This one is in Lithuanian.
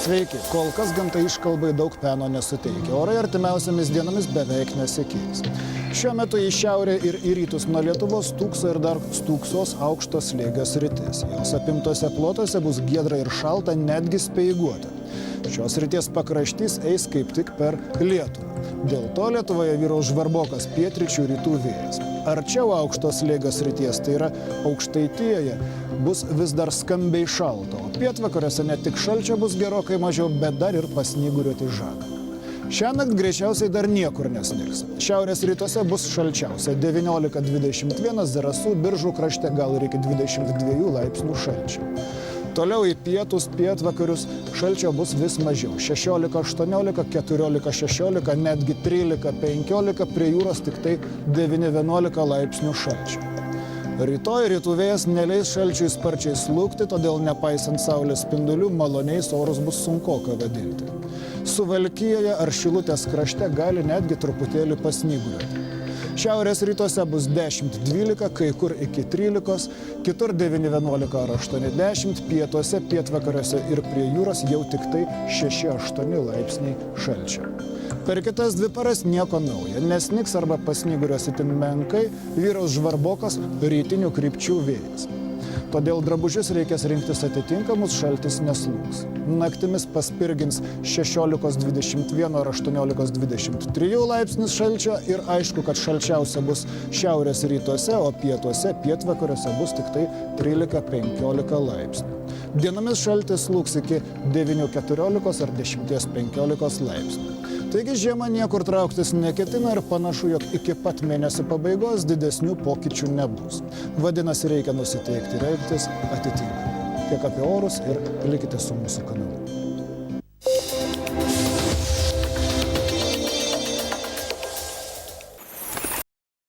Sveiki, kol kas gamta iškalbai daug peno nesuteikia, orai artimiausiamis dienomis beveik nesikeis. Šiuo metu į šiaurę ir į rytus nuo Lietuvos stūkso ir dar stūksos aukštos slėgio sritis. Jos apimtose plotuose bus giedra ir šalta, netgi speiguota. Šios srities pakraštys eis kaip tik per lietų. Dėl to Lietuvoje vyraus žvarbokas pietryčių rytų vėjas. Arčiau aukštos slėgio srities, tai yra Aukštaitijoje, bus vis dar skambiai šalta, o pietvakariuose ne tik šalčio bus gerokai mažiau, bet dar ir pasnyguriuoti žaga. Šiąnakt greičiausiai dar niekur nesnigs. Šiaurės rytuose bus šalčiausia 19–21, Zarasų, Biržų krašte gal ir iki 22 laipsnių šalčio. Toliau į pietus, pietvakarius šalčio bus vis mažiau. 16–18, 14–16, netgi 13–15, prie jūros tik tai 9–11 laipsnių šalčio. Rytoj rytų vėjas neleis šalčiui sparčiai slūgti, todėl nepaisant saulės spindulių, maloniais orus bus sunkoka vadinti. Suvalkijoje ar Šilutės krašte gali netgi truputėlį pasnyguriuoti. Šiaurės rytuose bus 10–12, kai kur iki 13, kitur 9–11 ar 8–10, pietuose, pietvakariuose ir prie jūros jau tik tai 6–8 laipsniai šalčio. Per kitas 2 paras nieko nauja, nesnigs arba pasnyguriuos itin menkai, vyraus žvarbokas rytinių krypčių vėjas. Todėl drabužius reikės rinktis atitinkamus, šaltis neslūgs. Naktimis paspirgins 16–21 ar 18–23 laipsnis šalčio ir aišku, kad šalčiausia bus šiaurės rytuose, o pietuose, pietvakariuose bus tik tai 13–15 laipsnių. Dienomis šaltis slūgs iki 9–14 ar 10–15 laipsnių. Taigi žiema niekur trauktis neketina ir panašu, jog iki pat mėnesio pabaigos didesnių pokyčių nebus. Vadinasi, reikia nusiteikti ir elgtis atitinkamai. Tiek apie orus ir likite su mūsų kanalu.